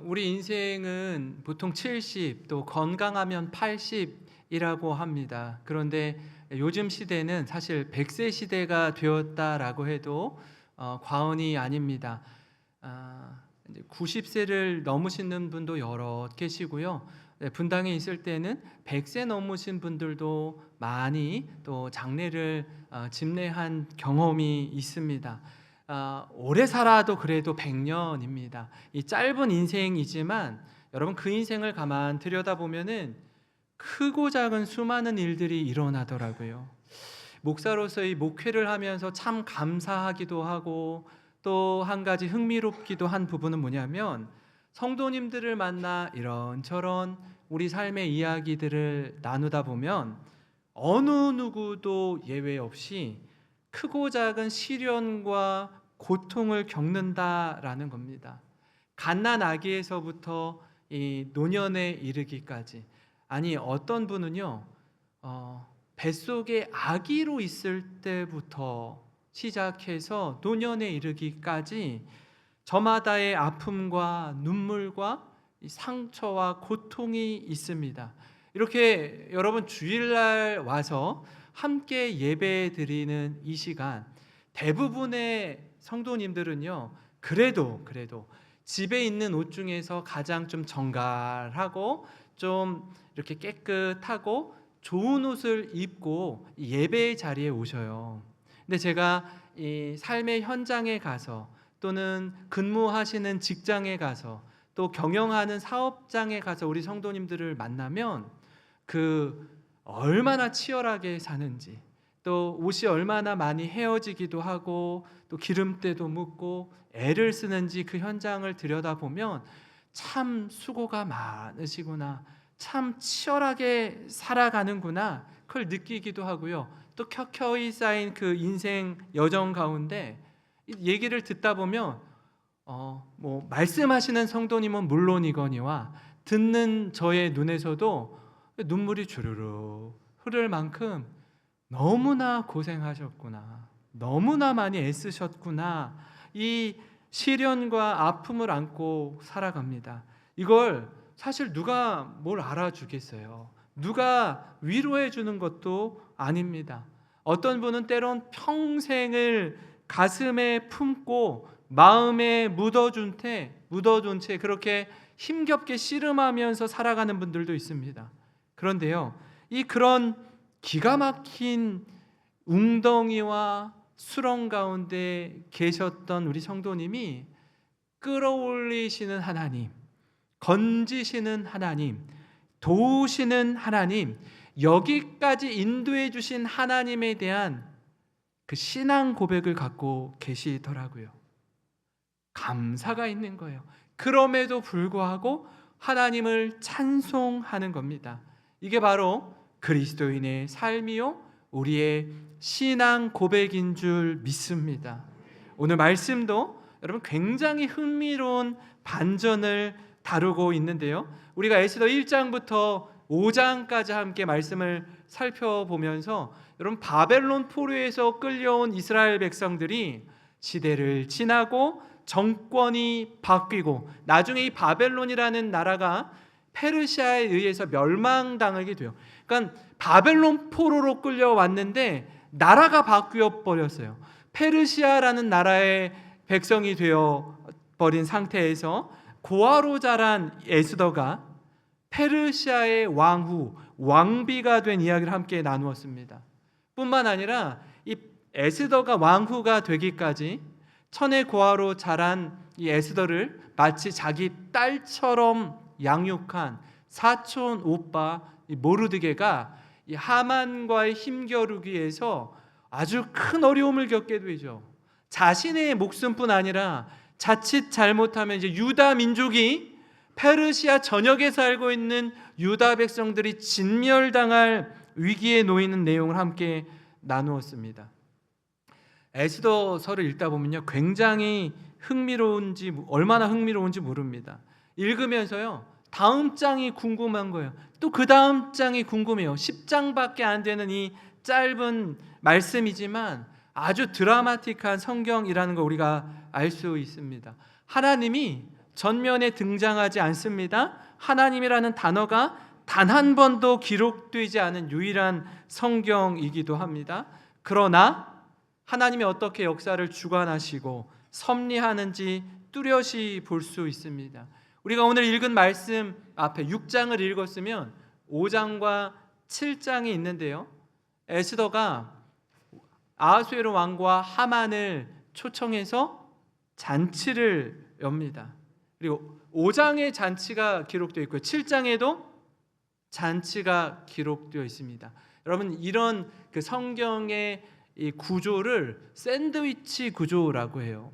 우리 인생은 보통 70, 또 건강하면 80이라고 합니다. 그런데 요즘 시대는 사실 100세 시대가 되었다라고 해도 과언이 아닙니다. 이제 90세를 넘으시는 분도 여러 계시고요. 분당에 있을 때는 100세 넘으신 분들도 많이 또 장례를 집례한 경험이 있습니다. 오래 살아도 그래도 100년입니다. 이 짧은 인생이지만 여러분 그 인생을 가만 들여다보면은 크고 작은 수많은 일들이 일어나더라고요. 목사로서의 목회를 하면서 참 감사하기도 하고 또 한 가지 흥미롭기도 한 부분은 뭐냐면 성도님들을 만나 이런저런 우리 삶의 이야기들을 나누다 보면 어느 누구도 예외 없이 크고 작은 시련과 고통을 겪는다라는 겁니다. 갓난 아기에서부터 이 노년에 이르기까지, 아니 어떤 분은요 뱃속에 아기로 있을 때부터 시작해서 노년에 이르기까지 저마다의 아픔과 눈물과 이 상처와 고통이 있습니다. 이렇게 여러분 주일날 와서 함께 예배 드리는 이 시간, 대부분의 성도님들은요 그래도 집에 있는 옷 중에서 가장 좀 정갈하고 좀 이렇게 깨끗하고 좋은 옷을 입고 예배의 자리에 오셔요. 근데 제가 이 삶의 현장에 가서 또는 근무하시는 직장에 가서 또 경영하는 사업장에 가서 우리 성도님들을 만나면 그 얼마나 치열하게 사는지, 또 옷이 얼마나 많이 헤어지기도 하고 또 기름때도 묻고 애를 쓰는지 그 현장을 들여다보면 참 수고가 많으시구나, 참 치열하게 살아가는구나, 그걸 느끼기도 하고요. 또 켜켜이 쌓인 그 인생 여정 가운데 얘기를 듣다 보면 뭐 말씀하시는 성도님은 물론이거니와 듣는 저의 눈에서도 눈물이 주르르 흐를 만큼 너무나 고생하셨구나, 너무나 많이 애쓰셨구나, 이 시련과 아픔을 안고 살아갑니다. 이걸 사실 누가 뭘 알아주겠어요. 누가 위로해 주는 것도 아닙니다. 어떤 분은 때론 평생을 가슴에 품고 마음에 묻어둔 채 그렇게 힘겹게 씨름하면서 살아가는 분들도 있습니다. 그런데요, 이 그런 기가 막힌 웅덩이와 수렁 가운데 계셨던 우리 성도님이 끌어올리시는 하나님, 건지시는 하나님, 도우시는 하나님, 여기까지 인도해 주신 하나님에 대한 그 신앙 고백을 갖고 계시더라고요. 감사가 있는 거예요. 그럼에도 불구하고 하나님을 찬송하는 겁니다. 이게 바로 그리스도인의 삶이요 우리의 신앙 고백인 줄 믿습니다. 오늘 말씀도 여러분 굉장히 흥미로운 반전을 다루고 있는데요, 우리가 에스더 1장부터 5장까지 함께 말씀을 살펴보면서 여러분 바벨론 포로에서 끌려온 이스라엘 백성들이 시대를 지나고 정권이 바뀌고 나중에 이 바벨론이라는 나라가 페르시아에 의해서 멸망당하게 돼요. 그러니까 바벨론 포로로 끌려왔는데 나라가 바뀌어 버렸어요. 페르시아라는 나라의 백성이 되어 버린 상태에서 고아로 자란 에스더가 페르시아의 왕후, 왕비가 된 이야기를 함께 나누었습니다. 뿐만 아니라 이 에스더가 왕후가 되기까지 천의 고아로 자란 이 에스더를 마치 자기 딸처럼 양육한 사촌 오빠 이 모르드게가 이 하만과의 힘겨루기에서 아주 큰 어려움을 겪게 되죠. 자신의 목숨뿐 아니라 자칫 잘못하면 이제 유다 민족이 페르시아 전역에 살고 있는 유다 백성들이 진멸당할 위기에 놓이는 내용을 함께 나누었습니다. 에스더서를 읽다 보면요 굉장히 얼마나 흥미로운지 모릅니다. 읽으면서요 다음 장이 궁금한 거예요. 또 그 다음 장이 궁금해요. 10장밖에 안 되는 이 짧은 말씀이지만 아주 드라마틱한 성경이라는 걸 우리가 알 수 있습니다. 하나님이 전면에 등장하지 않습니다. 하나님이라는 단어가 단 한 번도 기록되지 않은 유일한 성경이기도 합니다. 그러나 하나님이 어떻게 역사를 주관하시고 섭리하는지 뚜렷이 볼 수 있습니다. 우리가 오늘 읽은 말씀 앞에 6장을 읽었으면 5장과 7장이 있는데요, 에스더가 아하수에로 왕과 하만을 초청해서 잔치를 엽니다. 그리고 5장에 잔치가 기록되어 있고요, 7장에도 잔치가 기록되어 있습니다. 여러분, 이런 그 성경의 이 구조를 샌드위치 구조라고 해요.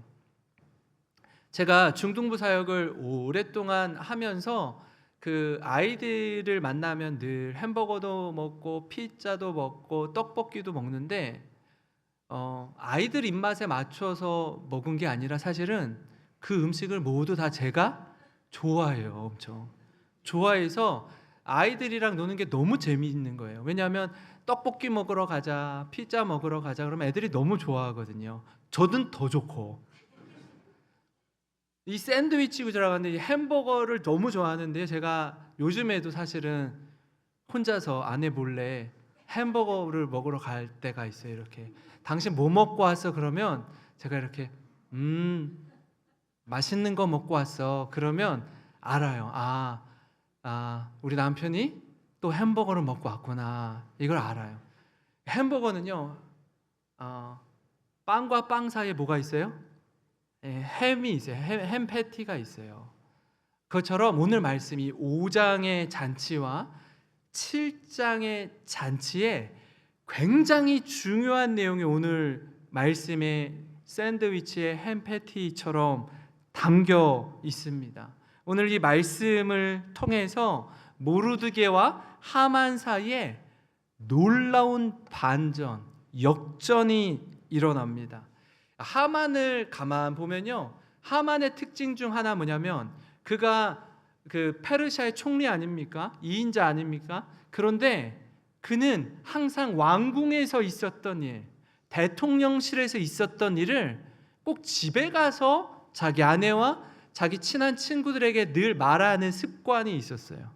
제가 중등부 사역을 오랫동안 하면서 그 아이들을 만나면 늘 햄버거도 먹고 피자도 먹고 떡볶이도 먹는데 아이들 입맛에 맞춰서 먹은 게 아니라 사실은 그 음식을 모두 다 제가 좋아해요. 엄청 좋아해서 아이들이랑 노는 게 너무 재미있는 거예요. 왜냐하면 떡볶이 먹으러 가자, 피자 먹으러 가자 그러면 애들이 너무 좋아하거든요. 저는 더 좋고. 이 샌드위치 구조라고 하는데, 이 햄버거를 너무 좋아하는데 제가 요즘에도 사실은 혼자서 아내 몰래 햄버거를 먹으러 갈 때가 있어요. 이렇게 당신 뭐 먹고 왔어? 그러면 제가 이렇게 맛있는 거 먹고 왔어. 그러면 알아요. 우리 남편이 또 햄버거를 먹고 왔구나. 이걸 알아요. 햄버거는요, 빵과 빵 사이에 뭐가 있어요? 햄이 있어요. 햄 패티가 있어요. 그것처럼 오늘 말씀이 5장의 잔치와 7장의 잔치에 굉장히 중요한 내용이 오늘 말씀의 샌드위치의 햄 패티처럼 담겨 있습니다. 오늘 이 말씀을 통해서 모르드게와 하만 사이에 놀라운 반전, 역전이 일어납니다. 하만을 가만 보면요, 하만의 특징 중 하나 뭐냐면 그가 그 페르시아의 총리 아닙니까? 2인자 아닙니까? 그런데 그는 항상 왕궁에서 있었던 일, 대통령실에서 있었던 일을 꼭 집에 가서 자기 아내와 자기 친한 친구들에게 늘 말하는 습관이 있었어요.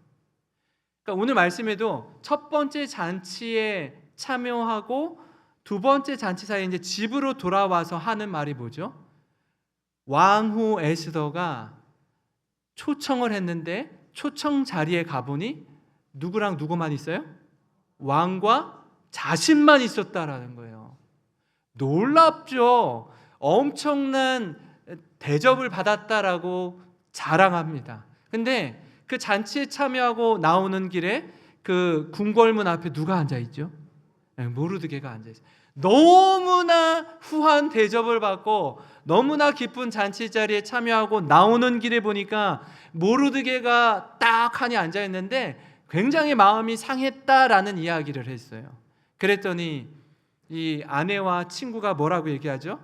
그러니까 오늘 말씀에도 첫 번째 잔치에 참여하고 두 번째 잔치 사이에 이제 집으로 돌아와서 하는 말이 뭐죠? 왕후 에스더가 초청을 했는데 초청 자리에 가보니 누구랑 누구만 있어요? 왕과 자신만 있었다라는 거예요. 놀랍죠? 엄청난 대접을 받았다라고 자랑합니다. 근데 그 잔치에 참여하고 나오는 길에 그 궁궐문 앞에 누가 앉아 있죠? 모르드게가 앉아 있어요. 너무나 후한 대접을 받고 너무나 기쁜 잔치 자리에 참여하고 나오는 길에 보니까 모르드게가 딱 하니 앉아 있는데 굉장히 마음이 상했다라는 이야기를 했어요. 그랬더니 이 아내와 친구가 뭐라고 얘기하죠?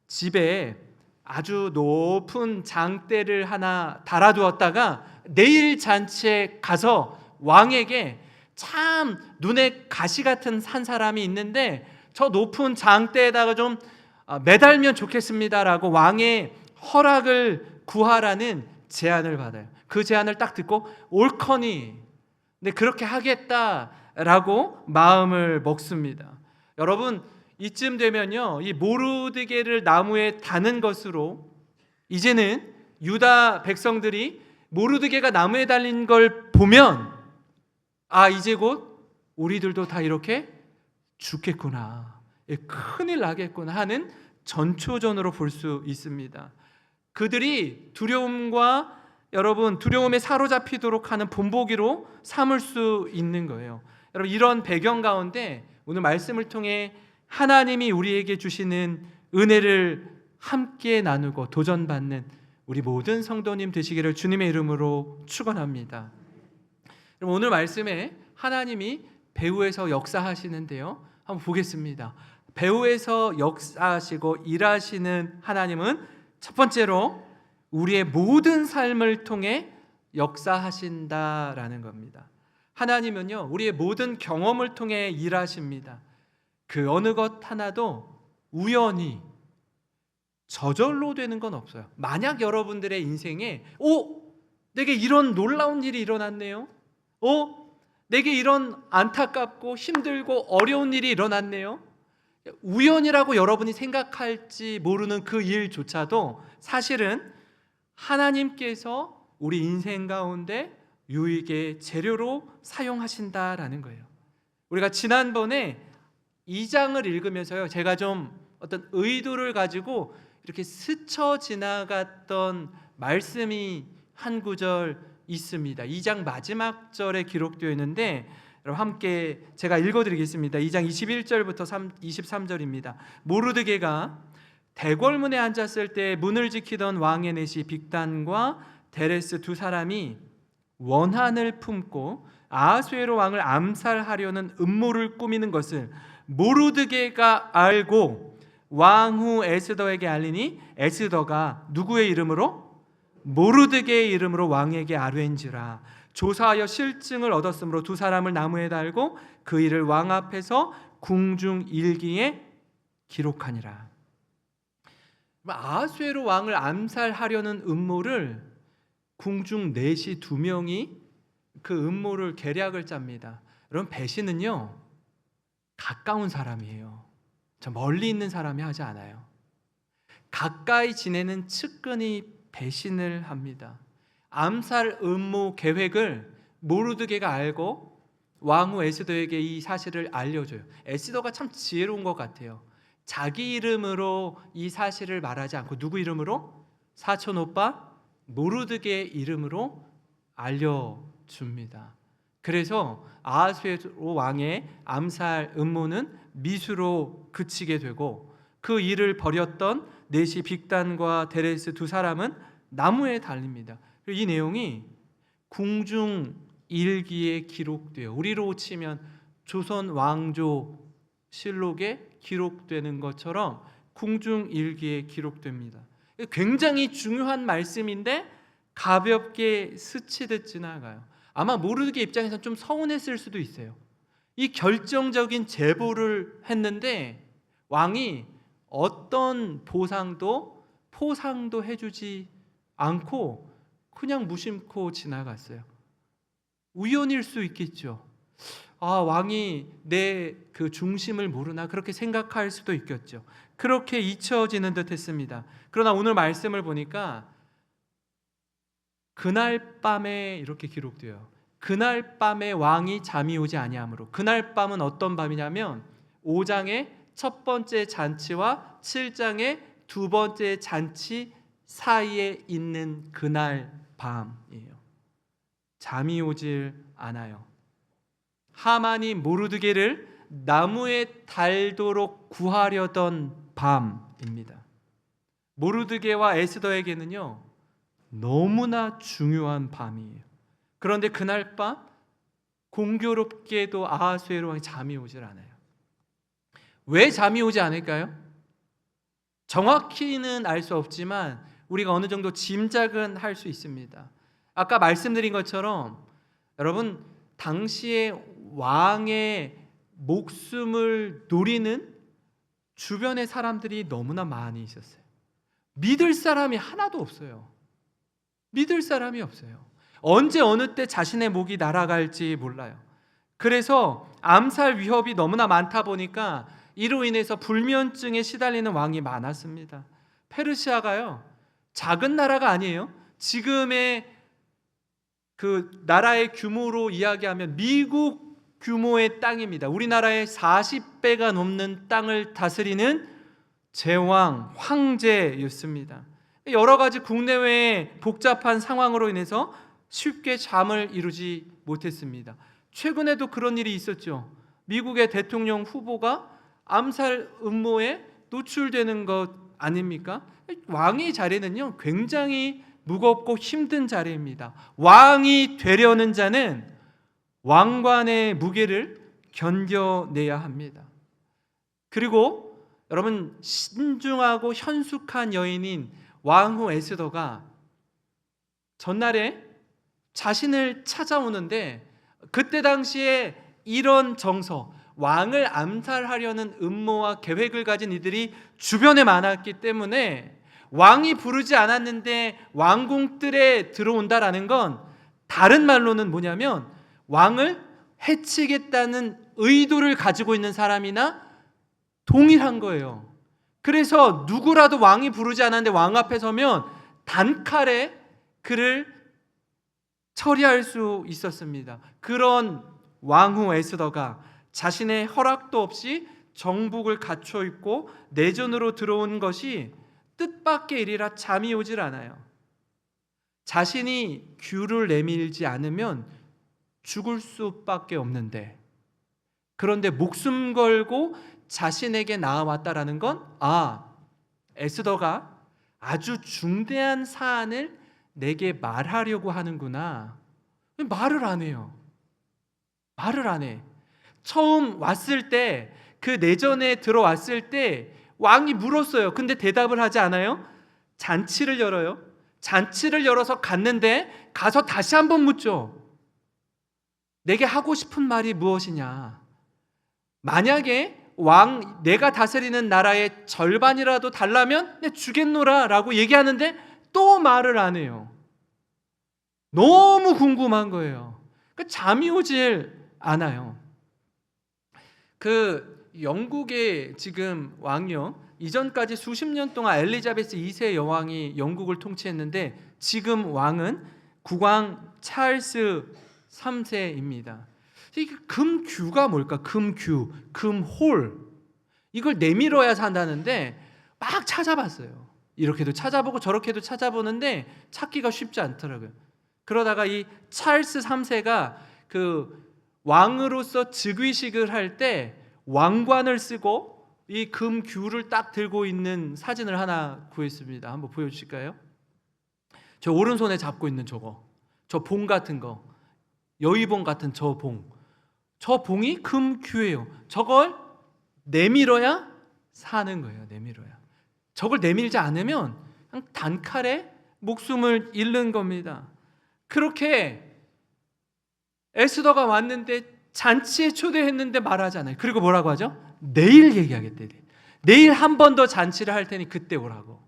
집에 아주 높은 장대를 하나 달아두었다가 내일 잔치에 가서 왕에게 참 눈에 가시 같은 한 사람이 있는데 저 높은 장대에다가 좀 매달면 좋겠습니다라고 왕의 허락을 구하라는 제안을 받아요. 그 제안을 딱 듣고 옳거니, 근데 그렇게 하겠다라고 마음을 먹습니다. 여러분, 이쯤 되면요, 이 모르드게를 나무에 다는 것으로 이제는 유다 백성들이 모르드게가 나무에 달린 걸 보면 이제 곧 우리들도 다 이렇게 죽겠구나, 큰일 나겠구나 하는 전초전으로 볼 수 있습니다. 그들이 두려움과 두려움에 사로잡히도록 하는 본보기로 삼을 수 있는 거예요. 여러분, 이런 배경 가운데 오늘 말씀을 통해 하나님이 우리에게 주시는 은혜를 함께 나누고 도전받는 우리 모든 성도님 되시기를 주님의 이름으로 축원합니다. 오늘 말씀에 하나님이 배후에서 역사하시는데요, 한번 보겠습니다. 배후에서 역사하시고 일하시는 하나님은 첫 번째로 우리의 모든 삶을 통해 역사하신다라는 겁니다. 하나님은요, 우리의 모든 경험을 통해 일하십니다. 그 어느 것 하나도 우연히 저절로 되는 건 없어요. 만약 여러분들의 인생에 내게 이런 놀라운 일이 일어났네요. 내게 이런 안타깝고 힘들고 어려운 일이 일어났네요. 우연이라고 여러분이 생각할지 모르는 그 일조차도 사실은 하나님께서 우리 인생 가운데 유익의 재료로 사용하신다라는 거예요. 우리가 지난번에 2장을 읽으면서요, 제가 좀 어떤 의도를 가지고 이렇게 스쳐 지나갔던 말씀이 한 구절 있습니다. 2장 마지막 절에 기록되어 있는데 여러분 함께 제가 읽어드리겠습니다. 2장 21절부터 23절입니다. 모르드게가 대궐문에 앉았을 때 문을 지키던 왕의 내시 빅단과 데레스 두 사람이 원한을 품고 아하수에로 왕을 암살하려는 음모를 꾸미는 것을 모르드게가 알고 왕후 에스더에게 알리니 에스더가 누구의 이름으로? 모르드게의 이름으로 왕에게 아뢰인지라. 조사하여 실증을 얻었으므로 두 사람을 나무에 달고 그 일을 왕 앞에서 궁중 일기에 기록하니라. 아하수에로 왕을 암살하려는 음모를 궁중 내시 두 명이 그 음모를 계략을 짭니다. 여러분, 배신은요 가까운 사람이에요. 저 멀리 있는 사람이 하지 않아요. 가까이 지내는 측근이 배신을 합니다. 암살 음모 계획을 모르드게가 알고 왕후 에스더에게 이 사실을 알려줘요. 에스더가 참 지혜로운 것 같아요. 자기 이름으로 이 사실을 말하지 않고 누구 이름으로? 사촌 오빠 모르드게 이름으로 알려줍니다. 그래서 아하수에로 왕의 암살 음모는 미수로 그치게 되고 그 일을 벌였던 넷이 빅단과 데레스 두 사람은 나무에 달립니다. 이 내용이 궁중 일기에 기록돼요. 우리로 치면 조선 왕조 실록에 기록되는 것처럼 궁중 일기에 기록됩니다. 굉장히 중요한 말씀인데 가볍게 스치듯 지나가요. 아마 모르드게 입장에서는 좀 서운했을 수도 있어요. 이 결정적인 제보를 했는데 왕이 어떤 보상도 포상도 해주지 않고 그냥 무심코 지나갔어요. 우연일 수 있겠죠. 왕이 내 그 중심을 모르나 그렇게 생각할 수도 있겠죠. 그렇게 잊혀지는 듯 했습니다. 그러나 오늘 말씀을 보니까 그날 밤에 이렇게 기록돼요. 그날 밤에 왕이 잠이 오지 아니하므로. 그날 밤은 어떤 밤이냐면 5장의 첫 번째 잔치와 7장의 두 번째 잔치 사이에 있는 그날 밤이에요. 잠이 오질 않아요. 하만이 모르드게를 나무에 달도록 구하려던 밤입니다. 모르드게와 에스더에게는요 너무나 중요한 밤이에요. 그런데 그날 밤 공교롭게도 아하수에로 왕이 잠이 오질 않아요. 왜 잠이 오지 않을까요? 정확히는 알 수 없지만 우리가 어느 정도 짐작은 할 수 있습니다. 아까 말씀드린 것처럼 여러분 당시에 왕의 목숨을 노리는 주변의 사람들이 너무나 많이 있었어요. 믿을 사람이 하나도 없어요. 믿을 사람이 없어요. 언제 어느 때 자신의 목이 날아갈지 몰라요. 그래서 암살 위협이 너무나 많다 보니까 이로 인해서 불면증에 시달리는 왕이 많았습니다. 페르시아가요 작은 나라가 아니에요. 지금의 그 나라의 규모로 이야기하면 미국 규모의 땅입니다. 우리나라의 40배가 넘는 땅을 다스리는 제왕, 황제였습니다. 여러 가지 국내외의 복잡한 상황으로 인해서 쉽게 잠을 이루지 못했습니다. 최근에도 그런 일이 있었죠. 미국의 대통령 후보가 암살 음모에 노출되는 것 아닙니까? 왕의 자리는요 굉장히 무겁고 힘든 자리입니다. 왕이 되려는 자는 왕관의 무게를 견뎌내야 합니다. 그리고 여러분 신중하고 현숙한 여인인 왕후 에스더가 전날에 자신을 찾아오는데 그때 당시에 이런 정서, 왕을 암살하려는 음모와 계획을 가진 이들이 주변에 많았기 때문에 왕이 부르지 않았는데 왕궁들에 들어온다라는 건 다른 말로는 뭐냐면 왕을 해치겠다는 의도를 가지고 있는 사람이나 동일한 거예요. 그래서 누구라도 왕이 부르지 않았는데 왕 앞에 서면 단칼에 그를 처리할 수 있었습니다. 그런 왕후 에스더가 자신의 허락도 없이 정복을 갖춰 입고 내전으로 들어온 것이 뜻밖의 일이라 잠이 오질 않아요. 자신이 규를 내밀지 않으면 죽을 수밖에 없는데, 그런데 목숨 걸고 자신에게 나아왔다라는 건 에스더가 아주 중대한 사안을 내게 말하려고 하는구나. 말을 안 해요. 말을 안 해. 처음 왔을 때, 그 내전에 들어왔을 때 왕이 물었어요. 근데 대답을 하지 않아요. 잔치를 열어요. 잔치를 열어서 갔는데 가서 다시 한번 묻죠. 내게 하고 싶은 말이 무엇이냐. 만약에 내가 다스리는 나라의 절반이라도 달라면 내 주겠노라 라고 얘기하는데 또 말을 안 해요. 너무 궁금한 거예요. 잠이 오질 않아요. 영국의 지금 왕이요, 이전까지 수십 년 동안 엘리자베스 2세 여왕이 영국을 통치했는데 지금 왕은 국왕 찰스 3세입니다. 금규가 뭘까? 금규, 금홀, 이걸 내밀어야 산다는데 막 찾아봤어요. 이렇게도 찾아보고 저렇게도 찾아보는데 찾기가 쉽지 않더라고요. 그러다가 이 찰스 3세가 그 왕으로서 즉위식을 할 때 왕관을 쓰고 이 금규를 딱 들고 있는 사진을 하나 구했습니다. 한번 보여주실까요? 저 오른손에 잡고 있는 저거, 저 봉 같은 거, 여의봉 같은 저 봉, 저 봉이 금규예요. 저걸 내밀어야 사는 거예요. 내밀어야. 저걸 내밀지 않으면 그냥 단칼에 목숨을 잃는 겁니다. 그렇게 에스더가 왔는데 잔치에 초대했는데 말하잖아요. 그리고 뭐라고 하죠? 내일 얘기하겠대. 내일 한 번 더 잔치를 할 테니 그때 오라고.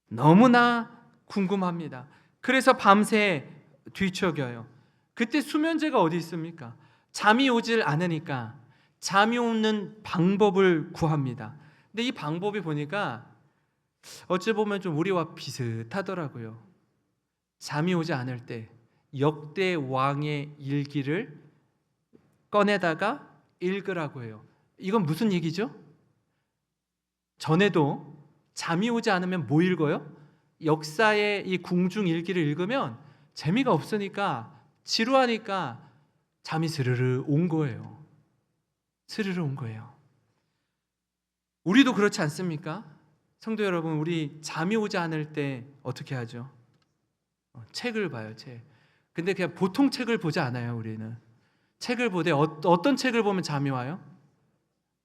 너무나 궁금합니다. 그래서 밤새 뒤척여요. 그때 수면제가 어디 있습니까? 잠이 오질 않으니까 잠이 오는 방법을 구합니다. 근데 이 방법이 보니까 어찌 보면 좀 우리와 비슷하더라고요. 잠이 오지 않을 때 역대 왕의 일기를 꺼내다가 읽으라고 해요. 이건 무슨 얘기죠? 전에도 잠이 오지 않으면 뭐 읽어요? 역사의 이 궁중 일기를 읽으면 재미가 없으니까 지루하니까 잠이 스르르 온 거예요. 스르르 온 거예요. 우리도 그렇지 않습니까? 성도 여러분, 우리 잠이 오지 않을 때 어떻게 하죠? 책을 봐요. 책. 근데 그냥 보통 책을 보지 않아요. 우리는 책을 보되 어떤 책을 보면 잠이 와요?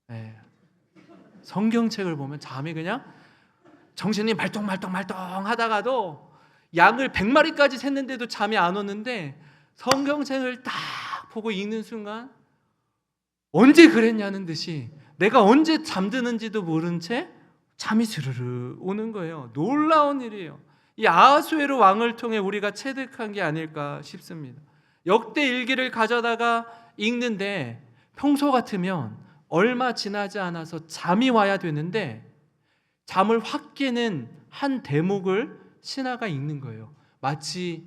네. 성경책을 보면 잠이 그냥 정신이 말똥말똥 하다가도 양을 100마리까지 샜는데도 잠이 안 오는데 성경책을 딱 보고 읽는 순간 언제 그랬냐는 듯이 내가 언제 잠드는지도 모른 채 잠이 스르르 오는 거예요. 놀라운 일이에요. 이 아하수에로 왕을 통해 우리가 체득한 게 아닐까 싶습니다. 역대 일기를 가져다가 읽는데 평소 같으면 얼마 지나지 않아서 잠이 와야 되는데 잠을 확 깨는 한 대목을 신하가 읽는 거예요. 마치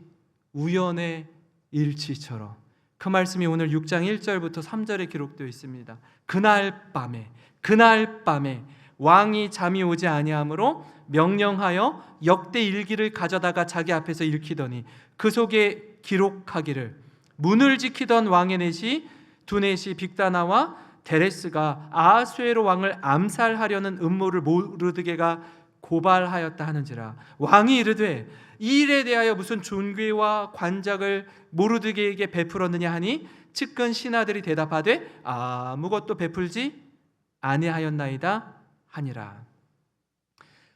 우연의 일치처럼. 그 말씀이 오늘 6장 1절부터 3절에 기록되어 있습니다. 그날 밤에 왕이 잠이 오지 아니하므로 명령하여 역대 일기를 가져다가 자기 앞에서 읽히더니 그 속에 기록하기를 문을 지키던 왕의 넷이 두넷이 빅다나와 데레스가 아하수에로 왕을 암살하려는 음모를 모르드게가 고발하였다 하는지라. 왕이 이르되 이 일에 대하여 무슨 존귀와 관작을 모르드게에게 베풀었느냐 하니 측근 신하들이 대답하되 아무것도 베풀지 아니하였나이다 하니라.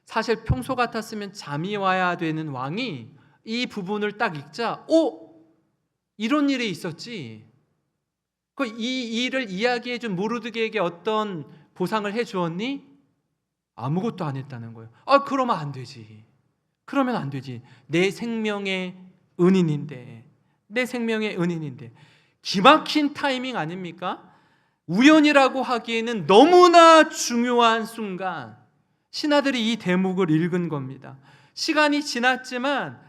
사실 평소 같았으면 잠이 와야 되는 왕이 이 부분을 딱 읽자 이런 일이 있었지, 이 일을 이야기해 준 모르드게에게 어떤 보상을 해 주었니? 아무것도 안 했다는 거예요. 그러면 안 되지. 그러면 안 되지. 내 생명의 은인인데. 내 생명의 은인인데. 기막힌 타이밍 아닙니까? 우연이라고 하기에는 너무나 중요한 순간 신하들이 이 대목을 읽은 겁니다. 시간이 지났지만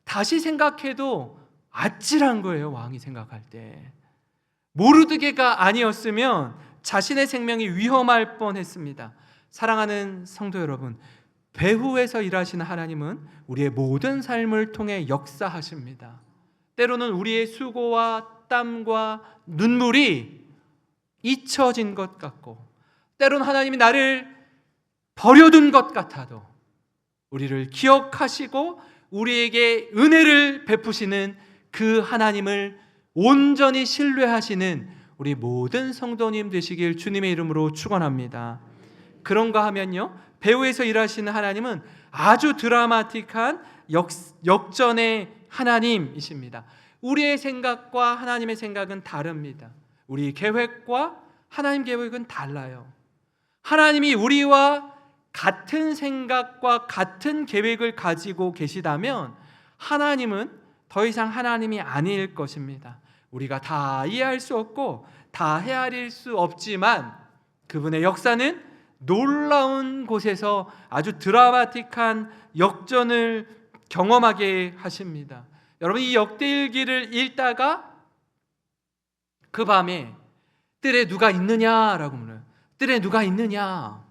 다시 생각해도 아찔한 거예요. 왕이 생각할 때. 모르드게가 아니었으면 자신의 생명이 위험할 뻔했습니다. 사랑하는 성도 여러분, 배후에서 일하시는 하나님은 우리의 모든 삶을 통해 역사하십니다. 때로는 우리의 수고와 땀과 눈물이 잊혀진 것 같고, 때로는 하나님이 나를 버려둔 것 같아도 우리를 기억하시고 우리에게 은혜를 베푸시는 그 하나님을 온전히 신뢰하시는 우리 모든 성도님 되시길 주님의 이름으로 축원합니다. 그런가 하면요, 배후에서 일하시는 하나님은 아주 드라마틱한 역전의 하나님이십니다. 우리의 생각과 하나님의 생각은 다릅니다. 우리 계획과 하나님 계획은 달라요. 하나님이 우리와 같은 생각과 같은 계획을 가지고 계시다면 하나님은 더 이상 하나님이 아닐 것입니다. 우리가 다 이해할 수 없고 다 헤아릴 수 없지만 그분의 역사는 놀라운 곳에서 아주 드라마틱한 역전을 경험하게 하십니다. 여러분, 이 역대일기를 읽다가 그 밤에 뜰에 누가 있느냐라고 물어요. 뜰에 누가 있느냐?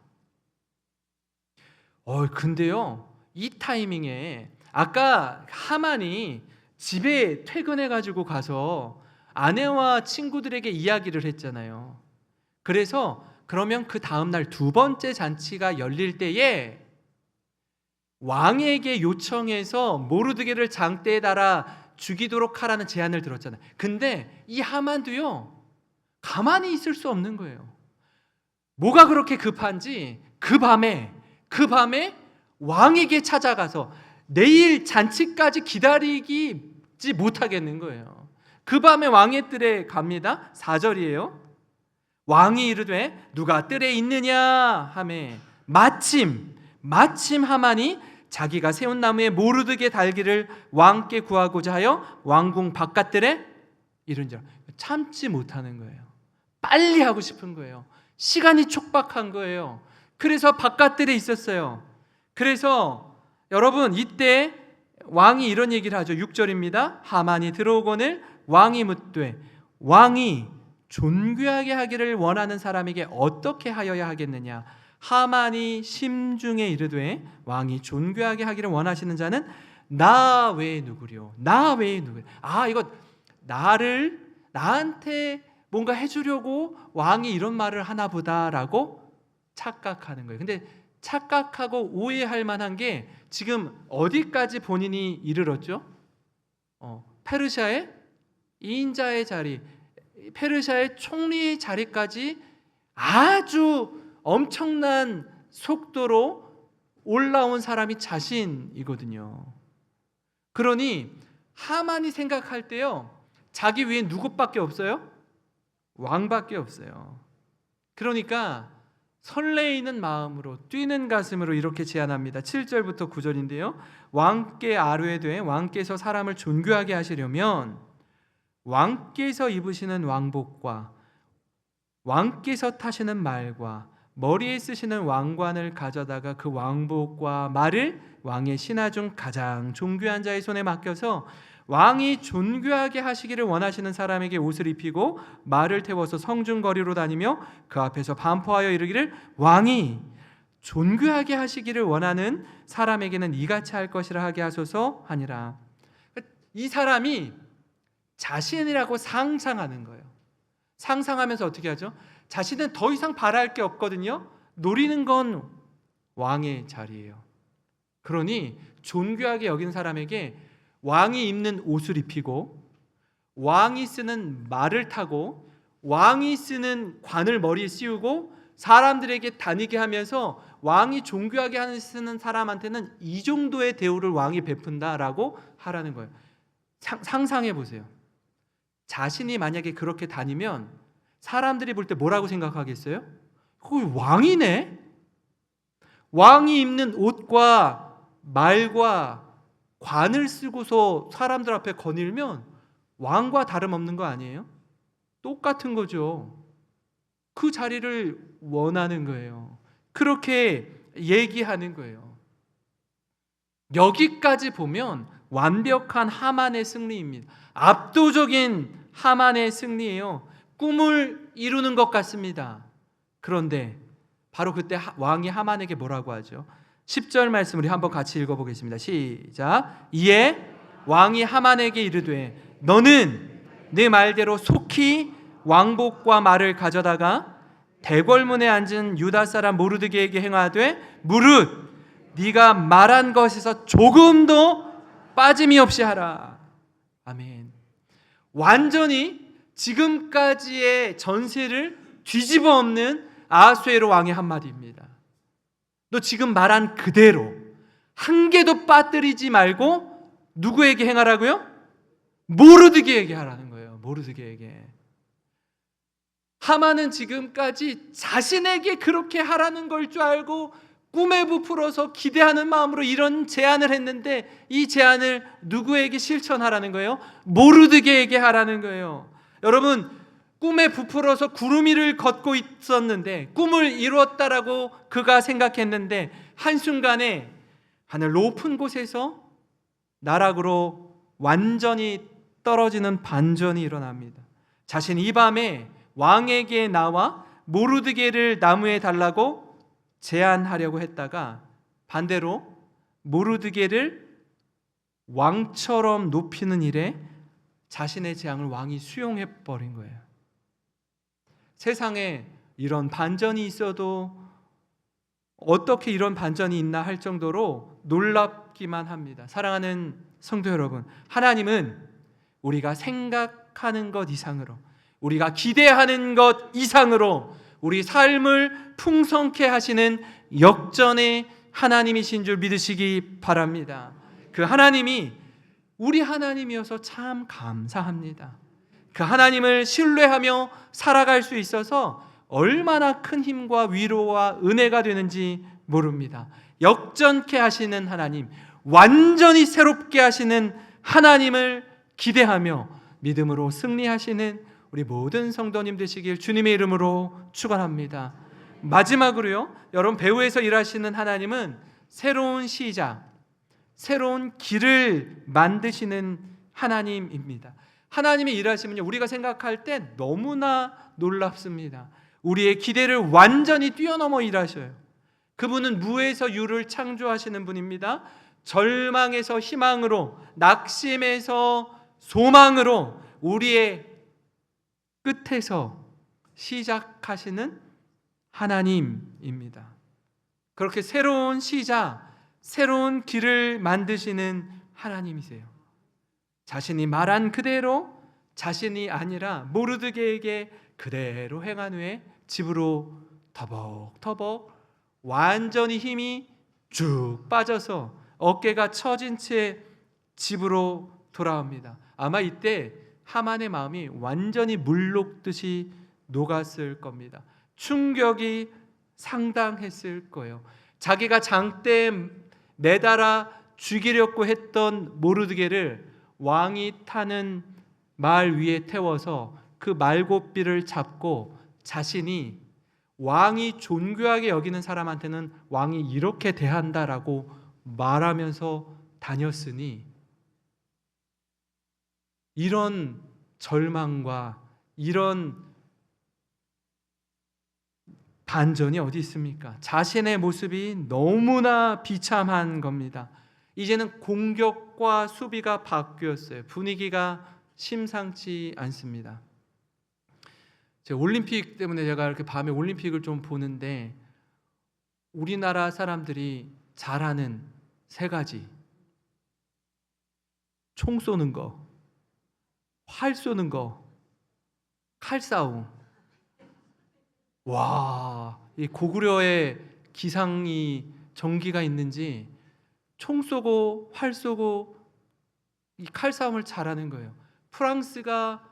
근데요, 이 타이밍에 아까 하만이 집에 퇴근해가지고 가서 아내와 친구들에게 이야기를 했잖아요. 그래서 그러면 그 다음날 두 번째 잔치가 열릴 때에 왕에게 요청해서 모르드게를 장대에 달아 죽이도록 하라는 제안을 들었잖아요. 근데 이 하만도요, 가만히 있을 수 없는 거예요. 뭐가 그렇게 급한지 그 밤에 왕에게 찾아가서 내일 잔치까지 기다리지 못하겠는 거예요. 그 밤에 왕의 뜰에 갑니다. 4절이에요. 왕이 이르되 누가 뜰에 있느냐 하매 마침 하만이 자기가 세운 나무에 모르드게 달기를 왕께 구하고자 하여 왕궁 바깥뜰에 이른지라. 참지 못하는 거예요. 빨리 하고 싶은 거예요. 시간이 촉박한 거예요. 그래서 바깥뜰에 있었어요. 그래서 여러분, 이때 왕이 이런 얘기를 하죠. 6절입니다. 하만이 들어오거늘 왕이 묻되 왕이 존귀하게 하기를 원하는 사람에게 어떻게 하여야 하겠느냐? 하만이 심중에 이르되 왕이 존귀하게 하기를 원하시는 자는 나 외에 누구리요? 나 외에 누구요? 이거 나한테 뭔가 해주려고 왕이 이런 말을 하나 보다라고 착각하는 거예요. 근데 착각하고 오해할 만한 게 지금 어디까지 본인이 이르렀죠? 페르시아의 인자의 자리, 페르시아의 총리의 자리까지 아주 엄청난 속도로 올라온 사람이 자신이거든요. 그러니 하만이 생각할 때요, 자기 위에 누구밖에 없어요? 왕밖에 없어요. 그러니까 설레이는 마음으로 뛰는 가슴으로 이렇게 제안합니다. 7절부터 9절인데요. 왕께 아뢰되 왕께서 사람을 존귀하게 하시려면 왕께서 입으시는 왕복과 왕께서 타시는 말과 머리에 쓰시는 왕관을 가져다가 그 왕복과 말을 왕의 신하 중 가장 존귀한 자의 손에 맡겨서 왕이 존귀하게 하시기를 원하시는 사람에게 옷을 입히고 말을 태워서 성중거리로 다니며 그 앞에서 반포하여 이르기를 왕이 존귀하게 하시기를 원하는 사람에게는 이같이 할 것이라 하게 하소서 하니라. 이 사람이 자신이라고 상상하는 거예요. 상상하면서 어떻게 하죠? 자신은 더 이상 바랄 게 없거든요. 노리는 건 왕의 자리예요. 그러니 존귀하게 여긴 사람에게 왕이 입는 옷을 입히고 왕이 쓰는 말을 타고 왕이 쓰는 관을 머리에 씌우고 사람들에게 다니게 하면서 왕이 존귀하게 쓰는 사람한테는 이 정도의 대우를 왕이 베푼다라고 하라는 거예요. 상상해 보세요. 자신이 만약에 그렇게 다니면 사람들이 볼 때 뭐라고 생각하겠어요? 거기 왕이네? 왕이 입는 옷과 말과 관을 쓰고서 사람들 앞에 거닐면 왕과 다름없는 거 아니에요? 똑같은 거죠. 그 자리를 원하는 거예요. 그렇게 얘기하는 거예요. 여기까지 보면 완벽한 하만의 승리입니다. 압도적인 하만의 승리예요. 꿈을 이루는 것 같습니다. 그런데 바로 그때 왕이 하만에게 뭐라고 하죠? 10절 말씀 우리 한번 같이 읽어보겠습니다. 시작. 이에 왕이 하만에게 이르되 너는 네 말대로 속히 왕복과 말을 가져다가 대궐문에 앉은 유다 사람 모르드게에게 행하되 무릇 네가 말한 것에서 조금도 빠짐이 없이 하라. 아멘. 완전히 지금까지의 전세를 뒤집어 엎는 아하수에로 왕의 한마디입니다. 너 지금 말한 그대로 한 개도 빠뜨리지 말고 누구에게 행하라고요? 모르드게에게 하라는 거예요. 모르드게에게. 하만은 지금까지 자신에게 그렇게 하라는 걸 줄 알고 꿈에 부풀어서 기대하는 마음으로 이런 제안을 했는데 이 제안을 누구에게 실천하라는 거예요? 모르드게에게 하라는 거예요. 여러분, 꿈에 부풀어서 구름 위를 걷고 있었는데 꿈을 이루었다라고 그가 생각했는데 한순간에 하늘 높은 곳에서 나락으로 완전히 떨어지는 반전이 일어납니다. 자신이 이 밤에 왕에게 나와 모르드게를 나무에 달라고 제안하려고 했다가 반대로 모르드게를 왕처럼 높이는 일에 자신의 재앙을 왕이 수용해 버린 거예요. 세상에 이런 반전이 있어도 어떻게 이런 반전이 있나 할 정도로 놀랍기만 합니다. 사랑하는 성도 여러분, 하나님은 우리가 생각하는 것 이상으로, 우리가 기대하는 것 이상으로 우리 삶을 풍성케 하시는 역전의 하나님이신 줄 믿으시기 바랍니다. 그 하나님이 우리 하나님이어서 참 감사합니다. 그 하나님을 신뢰하며 살아갈 수 있어서 얼마나 큰 힘과 위로와 은혜가 되는지 모릅니다. 역전케 하시는 하나님, 완전히 새롭게 하시는 하나님을 기대하며 믿음으로 승리하시는 우리 모든 성도님 되시길 주님의 이름으로 축원합니다. 마지막으로요, 여러분, 배후에서 일하시는 하나님은 새로운 시작, 새로운 길을 만드시는 하나님입니다. 하나님이 일하시면요, 우리가 생각할 때 너무나 놀랍습니다. 우리의 기대를 완전히 뛰어넘어 일하셔요. 그분은 무에서 유를 창조하시는 분입니다. 절망에서 희망으로, 낙심에서 소망으로 우리의 끝에서 시작하시는 하나님입니다. 그렇게 새로운 시작, 새로운 길을 만드시는 하나님이세요. 자신이 말한 그대로 자신이 아니라 모르드게에게 그대로 행한 후에 집으로 터벅터벅 완전히 힘이 쭉 빠져서 어깨가 처진 채 집으로 돌아옵니다. 아마 이때 하만의 마음이 완전히 물 녹듯이 녹았을 겁니다. 충격이 상당했을 거예요. 자기가 장대에 매달아 죽이려고 했던 모르드게를 왕이 타는 말 위에 태워서 그 말고삐를 잡고 자신이 왕이 존귀하게 여기는 사람한테는 왕이 이렇게 대한다라고 말하면서 다녔으니 이런 절망과 이런 반전이 어디 있습니까? 자신의 모습이 너무나 비참한 겁니다. 이제는 공격과 수비가 바뀌었어요. 분위기가 심상치 않습니다. 제가 올림픽 때문에 제가 이렇게 밤에 올림픽을 좀 보는데 우리나라 사람들이 잘하는 세 가지: 총 쏘는 거, 활 쏘는 거, 칼싸움. 와, 이 고구려의 기상이 정기가 있는지 총 쏘고 활 쏘고 이 칼싸움을 잘하는 거예요. 프랑스가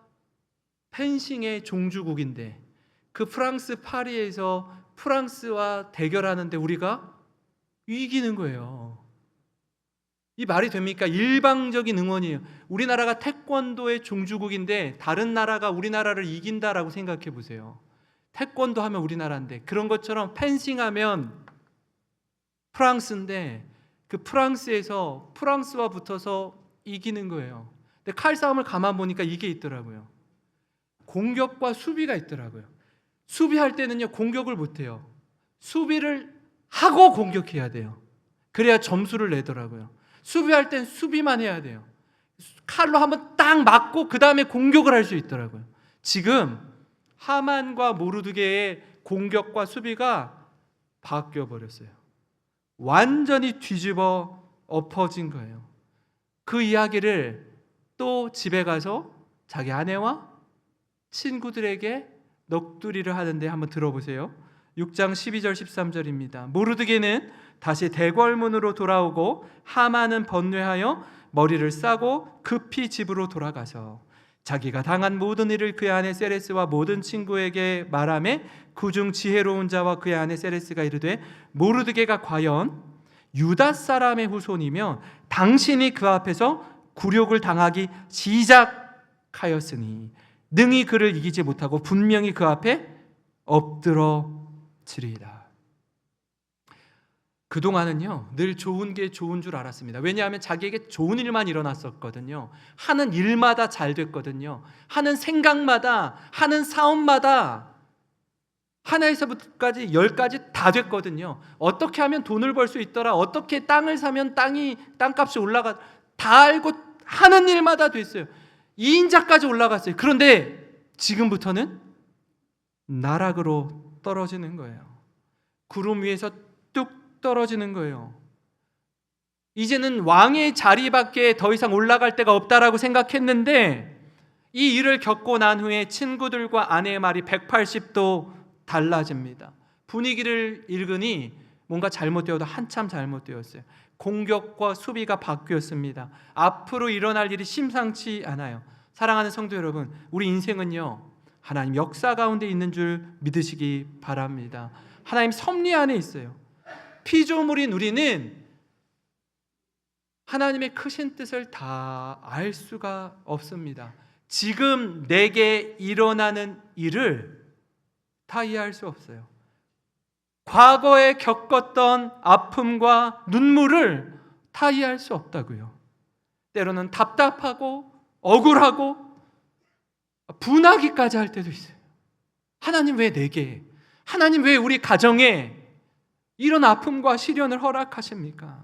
펜싱의 종주국인데 그 프랑스 파리에서 프랑스와 대결하는데 우리가 이기는 거예요. 이 말이 됩니까? 일방적인 응원이에요. 우리나라가 태권도의 종주국인데 다른 나라가 우리나라를 이긴다라고 생각해 보세요. 태권도 하면 우리나라인데, 그런 것처럼 펜싱하면 프랑스인데 그 프랑스에서 프랑스와 붙어서 이기는 거예요. 근데 칼싸움을 가만 보니까 이게 있더라고요. 공격과 수비가 있더라고요. 수비할 때는요, 공격을 못 해요. 수비를 하고 공격해야 돼요. 그래야 점수를 내더라고요. 수비할 땐 수비만 해야 돼요. 칼로 한번 딱 맞고 그 다음에 공격을 할 수 있더라고요. 지금 하만과 모르드게의 공격과 수비가 바뀌어 버렸어요. 완전히 뒤집어 엎어진 거예요. 그 이야기를 또 집에 가서 자기 아내와 친구들에게 넋두리를 하는데 한번 들어보세요. 6장 12절 13절입니다. 모르드게는 다시 대궐문으로 돌아오고 하만은 번뇌하여 머리를 싸고 급히 집으로 돌아가서 자기가 당한 모든 일을 그의 아내 세레스와 모든 친구에게 말하매 그중 지혜로운 자와 그의 아내 세레스가 이르되 모르드게가 과연 유다 사람의 후손이며 당신이 그 앞에서 굴욕을 당하기 시작하였으니 능히 그를 이기지 못하고 분명히 그 앞에 엎드러지리이다. 그동안은요 늘 좋은 게 좋은 줄 알았습니다. 왜냐하면 자기에게 좋은 일만 일어났었거든요. 하는 일마다 잘 됐거든요. 하는 생각마다, 하는 사업마다 하나에서부터까지 10까지 다 됐거든요. 어떻게 하면 돈을 벌 수 있더라, 어떻게 땅을 사면 땅값이 올라가, 다 알고 하는 일마다 됐어요. 2인자까지 올라갔어요. 그런데 지금부터는 나락으로 떨어지는 거예요. 구름 위에서 뚝 떨어지는 거예요. 이제는 왕의 자리밖에 더 이상 올라갈 데가 없다라고 생각했는데 이 일을 겪고 난 후에 친구들과 아내의 말이 180도 달라집니다. 분위기를 읽으니 뭔가 잘못되어도 한참 잘못되었어요. 공격과 수비가 바뀌었습니다. 앞으로 일어날 일이 심상치 않아요. 사랑하는 성도 여러분, 우리 인생은요 하나님 역사 가운데 있는 줄 믿으시기 바랍니다. 하나님 섭리 안에 있어요. 피조물인 우리는 하나님의 크신 뜻을 다 알 수가 없습니다. 지금 내게 일어나는 일을 다 이해할 수 없어요. 과거에 겪었던 아픔과 눈물을 다 이해할 수 없다고요. 때로는 답답하고 억울하고 분하기까지 할 때도 있어요. 하나님 왜 내게, 하나님 왜 우리 가정에 이런 아픔과 시련을 허락하십니까?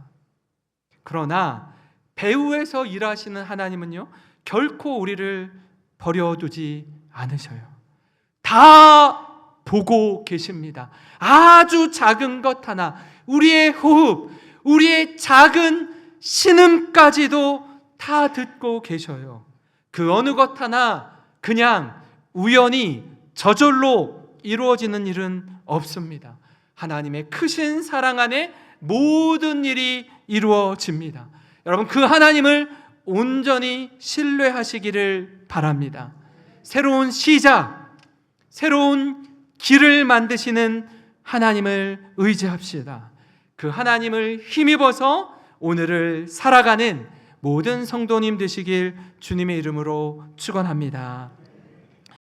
그러나 배후에서 일하시는 하나님은요 결코 우리를 버려두지 않으셔요. 다 보고 계십니다. 아주 작은 것 하나, 우리의 호흡, 우리의 작은 신음까지도 다 듣고 계셔요. 그 어느 것 하나 그냥 우연히 저절로 이루어지는 일은 없습니다. 하나님의 크신 사랑 안에 모든 일이 이루어집니다. 여러분, 그 하나님을 온전히 신뢰하시기를 바랍니다. 새로운 시작, 새로운 길을 만드시는 하나님을 의지합시다. 그 하나님을 힘입어서 오늘을 살아가는 모든 성도님 되시길 주님의 이름으로 축원합니다.